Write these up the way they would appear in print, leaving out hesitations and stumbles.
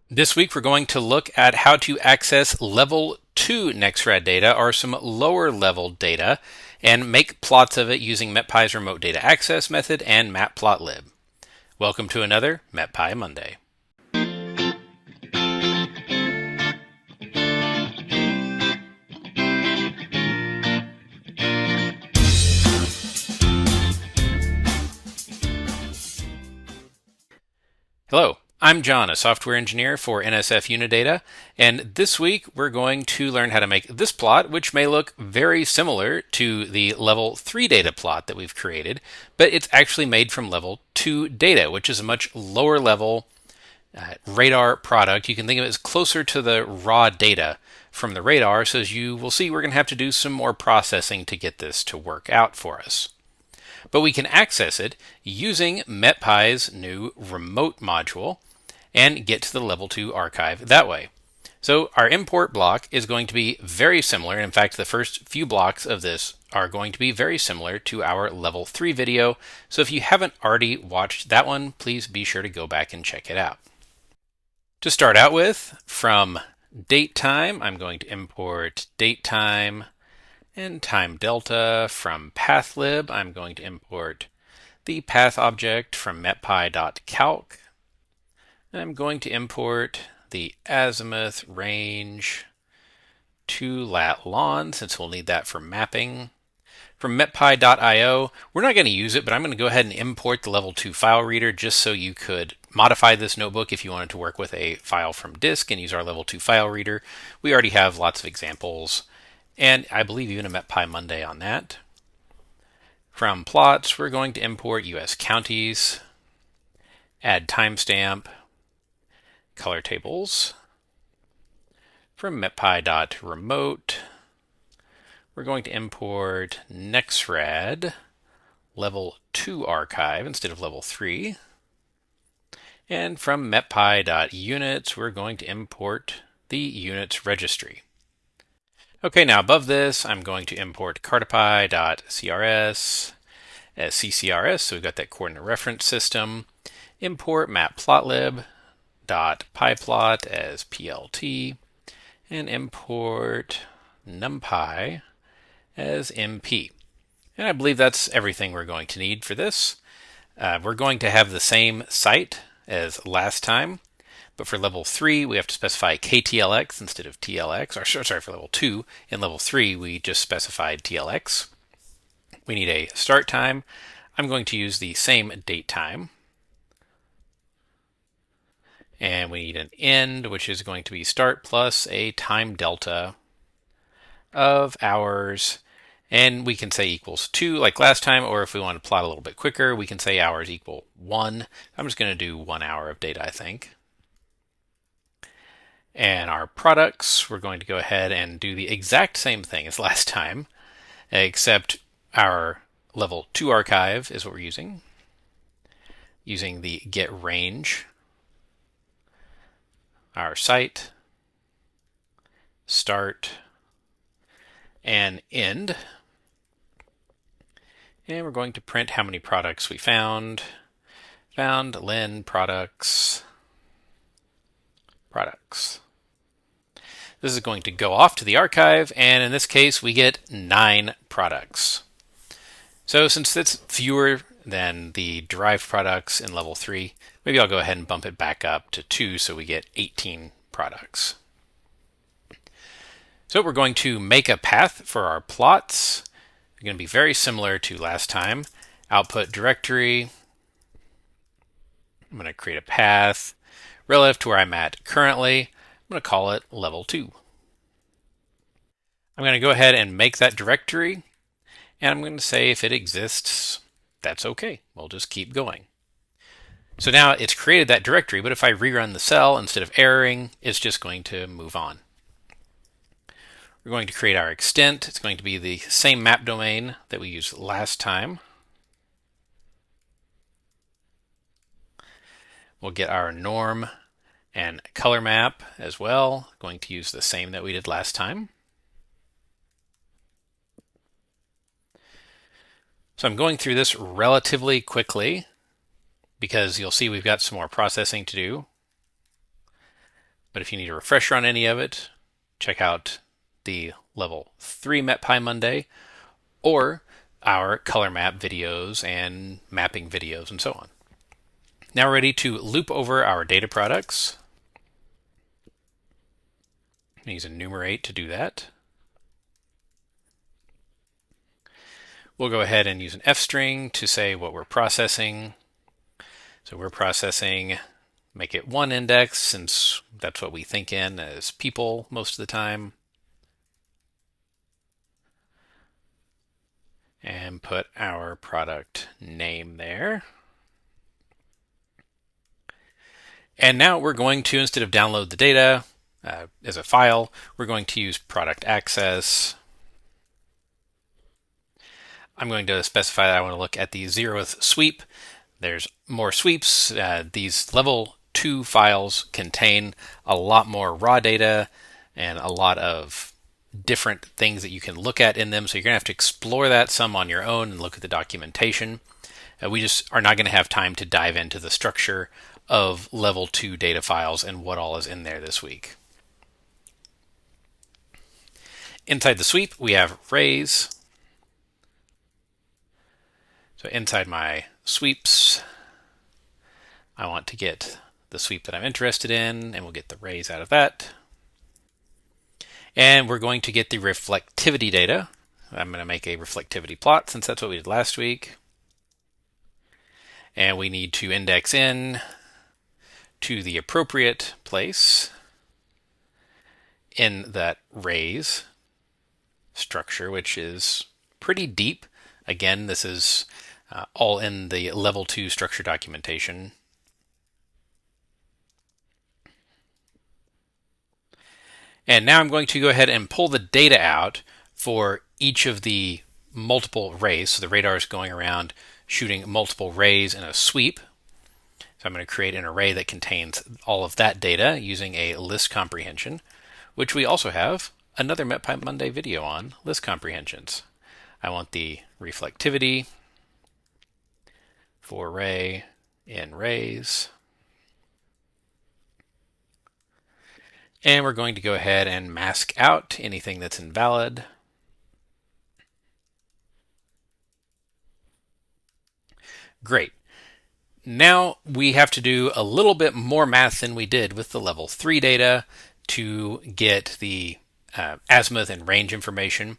This week we're going to look at how to access level 2 NEXRAD data or some lower level data and make plots of it using MetPy's remote data access method and Matplotlib. Welcome to another MetPy Monday. Hello, I'm John, a software engineer for NSF Unidata, and this week we're going to learn how to make this plot, which may look very similar to the level 3 data plot that we've created, but it's actually made from level 2 data, which is a much lower level radar product. You can think of it as closer to the raw data from the radar, so as you will see, we're going to have to do some more processing to get this to work out for us. But we can access it using MetPy's new remote module and get to the level 2 archive that way. So our import block is going to be very similar. In fact, the first few blocks of this are going to be very similar to our level 3 video. So if you haven't already watched that one, please be sure to go back and check it out. To start out with, from datetime, I'm going to import datetime and time delta. From pathlib, I'm going to import the path object from metpy.calc. And I'm going to import the azimuth range to lat lon, since we'll need that for mapping. From metpy.io, we're not going to use it, but I'm going to go ahead and import the level 2 file reader just so you could modify this notebook if you wanted to work with a file from disk and use our level 2 file reader. We already have lots of examples, and I believe even a MetPy Monday on that. From plots, we're going to import US counties, add timestamp, color tables. From metpy.remote, we're going to import NEXRAD Level II archive instead of Level 3. And from metpy.units, we're going to import the units registry. Okay, now above this, I'm going to import cartopy.crs as ccrs, so we've got that coordinate reference system. Import matplotlib.pyplot as plt, and import numpy as mp. And I believe that's everything we're going to need for this. We're going to have the same site as last time, but for level 3, we have to specify KTLX instead of TLX. Or sorry, for level 2. In level 3, we just specified TLX. We need a start time. I'm going to use the same date time. And we need an end, which is going to be start plus a time delta of hours. And we can say equals 2 like last time, or if we want to plot a little bit quicker, we can say hours equal 1. I'm just going to do 1 hour of data, I think. And our products, we're going to go ahead and do the exact same thing as last time, except our level 2 archive is what we're using the get range, our site, start, and end. And we're going to print how many products we found. Found len products. This is going to go off to the archive, and in this case, we get 9 products. So since it's fewer than the derived products in level 3, maybe I'll go ahead and bump it back up to 2 so we get 18 products. So we're going to make a path for our plots. It's going to be very similar to last time. Output directory. I'm going to create a path relative to where I'm at currently. I'm going to call it level 2. I'm going to go ahead and make that directory, and I'm going to say if it exists, that's okay. We'll just keep going. So now it's created that directory, but if I rerun the cell, instead of erroring, it's just going to move on. We're going to create our extent. It's going to be the same map domain that we used last time. We'll get our norm and color map as well. Going to use the same that we did last time. So I'm going through this relatively quickly because you'll see we've got some more processing to do. But if you need a refresher on any of it, check out the Level 3 MetPy Monday or our color map videos and mapping videos and so on. Now we're ready to loop over our data products. Use enumerate to do that. We'll go ahead and use an F string to say what we're processing. So we're processing, make it one index since that's what we think in as people most of the time. And put our product name there. And now we're going to, instead of download the data as a file, we're going to use product access. I'm going to specify that I want to look at the 0th sweep. There's more sweeps. These level 2 files contain a lot more raw data and a lot of different things that you can look at in them. So you're going to have to explore that some on your own and look at the documentation. We just are not going to have time to dive into the structure of level 2 data files and what all is in there this week. Inside the sweep, we have rays. So inside my sweeps, I want to get the sweep that I'm interested in, and we'll get the rays out of that. And we're going to get the reflectivity data. I'm going to make a reflectivity plot since that's what we did last week. And we need to index in to the appropriate place in that rays structure, which is pretty deep. Again, this is all in the level 2 structure documentation. And now I'm going to go ahead and pull the data out for each of the multiple rays. So the radar is going around shooting multiple rays in a sweep. So I'm going to create an array that contains all of that data using a list comprehension, which we also have another MetPy Monday video on, list comprehensions. I want the reflectivity for ray in rays. And we're going to go ahead and mask out anything that's invalid. Great. Now we have to do a little bit more math than we did with the level 3 data to get the azimuth and range information.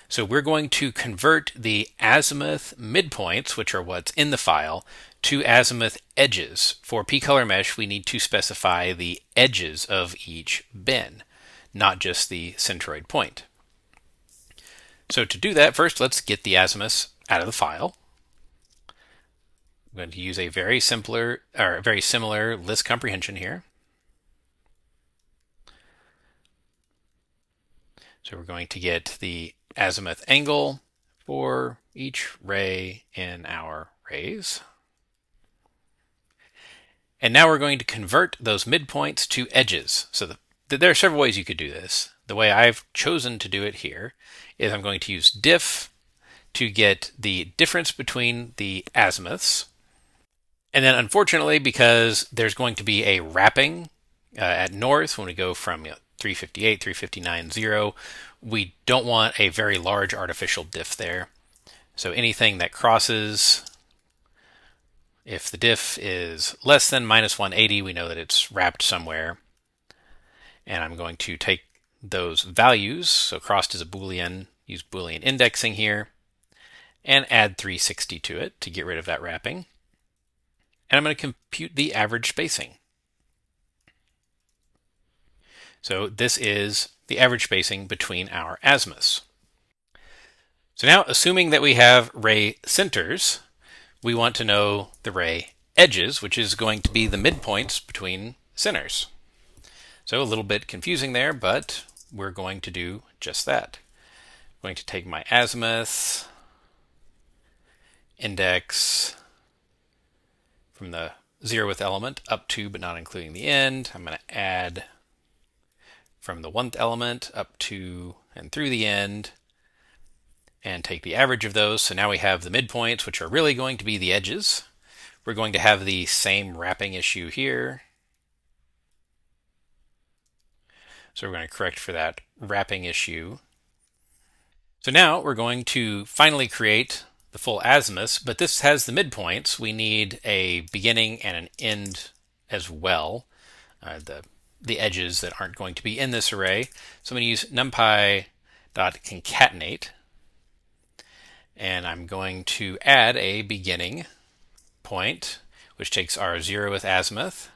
So we're going to convert the azimuth midpoints, which are what's in the file, to azimuth edges. For p-color mesh, we need to specify the edges of each bin, not just the centroid point. So to do that, first let's get the azimuths out of the file. I'm going to use a very similar list comprehension here. So we're going to get the azimuth angle for each ray in our rays. And now we're going to convert those midpoints to edges. So there are several ways you could do this. The way I've chosen to do it here is I'm going to use diff to get the difference between the azimuths. And then unfortunately, because there's going to be a wrapping at north when we go from 358, 359, 0, we don't want a very large artificial diff there. So anything that crosses, if the diff is less than minus 180, we know that it's wrapped somewhere. And I'm going to take those values, so crossed is a Boolean, use Boolean indexing here, and add 360 to it to get rid of that wrapping. And I'm going to compute the average spacing. So this is the average spacing between our azimuths. So now, assuming that we have ray centers, we want to know the ray edges, which is going to be the midpoints between centers. So a little bit confusing there, but we're going to do just that. I'm going to take my azimuth, index from the 0th element up to but not including the end. I'm going to add from the 1th element up to and through the end and take the average of those. So now we have the midpoints, which are really going to be the edges. We're going to have the same wrapping issue here. So we're going to correct for that wrapping issue. So now we're going to finally create the full azimuth, but this has the midpoints. We need a beginning and an end as well, the edges that aren't going to be in this array. So I'm going to use numpy.concatenate, and I'm going to add a beginning point, which takes our 0th azimuth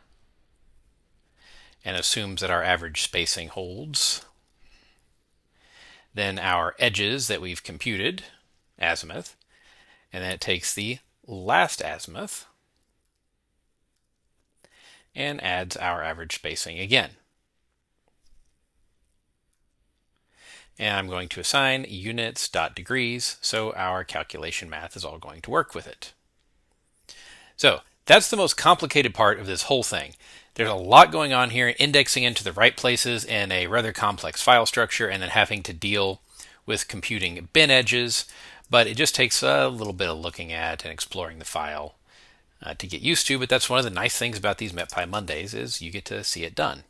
and assumes that our average spacing holds. Then our edges that we've computed, azimuth, and then it takes the last azimuth and adds our average spacing again. And I'm going to assign units.degrees, so our calculation math is all going to work with it. So that's the most complicated part of this whole thing. There's a lot going on here, indexing into the right places in a rather complex file structure, and then having to deal with computing bin edges, but it just takes a little bit of looking at and exploring the file to get used to. But that's one of the nice things about these MetPy Mondays, is you get to see it done.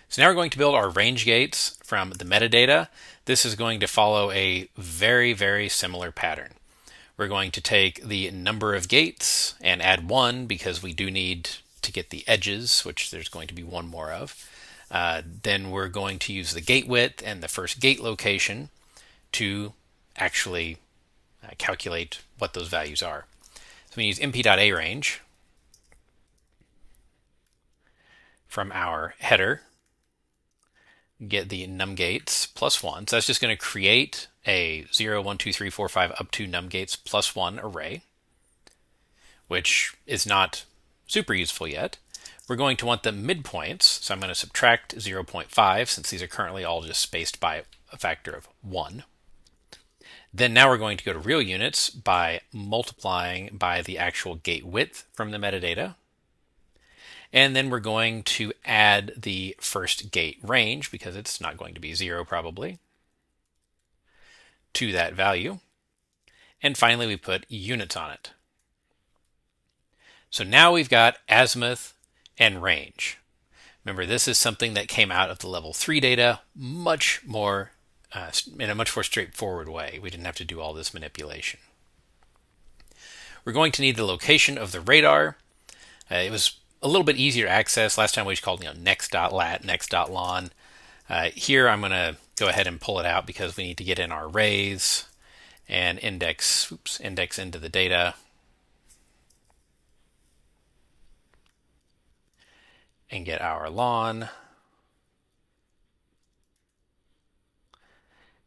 So now we're going to build our range gates from the metadata. This is going to follow a very, very similar pattern. We're going to take the number of gates and add 1 because we do need to get the edges, which there's going to be 1 more of. Then we're going to use the gate width and the first gate location to actually calculate what those values are. So we use mp.arange from our header, get the numgates plus 1. So that's just going to create a 0, 1, 2, 3, 4, 5 up to numgates plus 1 array, which is not super useful yet. We're going to want the midpoints, so I'm going to subtract 0.5 since these are currently all just spaced by a factor of 1. Then now we're going to go to real units by multiplying by the actual gate width from the metadata. And then we're going to add the first gate range, because it's not going to be 0 probably, to that value. And finally we put units on it. So now we've got azimuth and range. Remember, this is something that came out of the level 3 data much more in a much more straightforward way. We didn't have to do all this manipulation. We're going to need the location of the radar. It was a little bit easier to access. Last time we just called next.lat, next.lon. Here I'm going to go ahead and pull it out because we need to get in our arrays and index into the data. And get our lon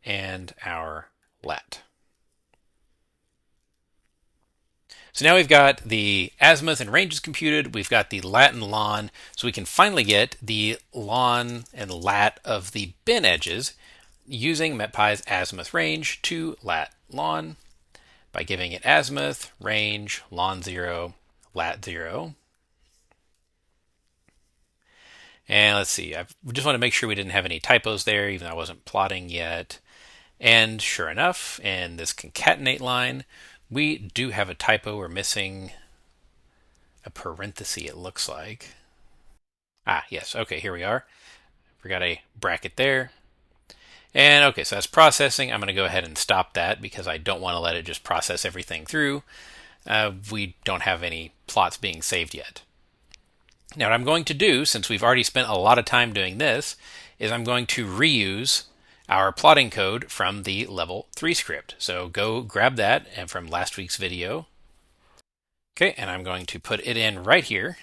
and our lat. So now we've got the azimuth and ranges computed, we've got the lat and lon, so we can finally get the lon and lat of the bin edges using MetPy's azimuth range to lat lon by giving it azimuth, range, lon 0, lat 0. And let's see, I just want to make sure we didn't have any typos there, even though I wasn't plotting yet. And sure enough, in this concatenate line, we do have a typo. We're missing a parenthesis, it looks like. Ah, yes, okay, here we are. Forgot a bracket there. And okay, so that's processing. I'm going to go ahead and stop that because I don't want to let it just process everything through. We don't have any plots being saved yet. Now what I'm going to do, since we've already spent a lot of time doing this, is I'm going to reuse our plotting code from the level 3 script. So go grab that and from last week's video. Okay, and I'm going to put it in right here.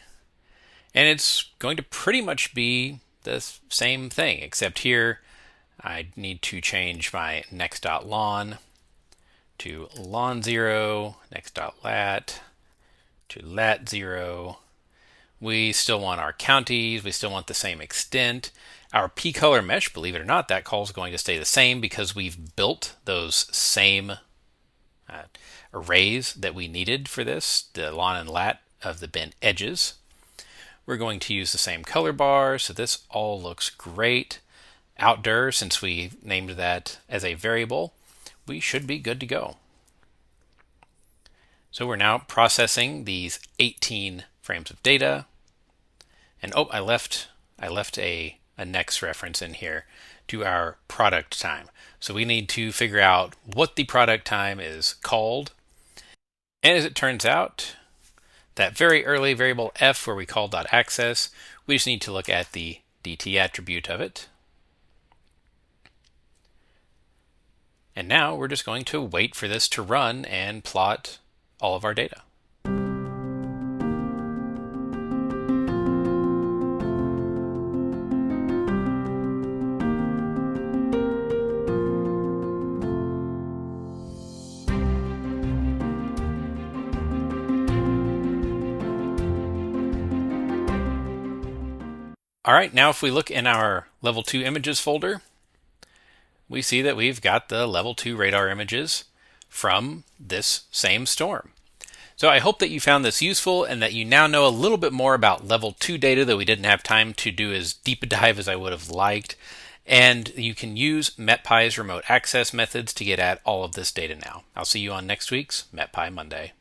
And it's going to pretty much be the same thing, except here I need to change my next.lon to lon 0, next.lat to lat 0. We still want our counties, we still want the same extent. Our p-color mesh, believe it or not, that call is going to stay the same because we've built those same arrays that we needed for this, the lon and lat of the bin edges. We're going to use the same color bar, so this all looks great. Outdir, since we named that as a variable, we should be good to go. So we're now processing these 18 frames of data. And oh, I left a a next reference in here to our product time. So we need to figure out what the product time is called. And as it turns out, that very early variable f where we call .access, we just need to look at the dt attribute of it. And now we're just going to wait for this to run and plot all of our data. All right, now if we look in our Level 2 images folder, we see that we've got the Level 2 radar images from this same storm. So I hope that you found this useful and that you now know a little bit more about Level 2 data that we didn't have time to do as deep a dive as I would have liked. And you can use MetPy's remote access methods to get at all of this data now. I'll see you on next week's MetPy Monday.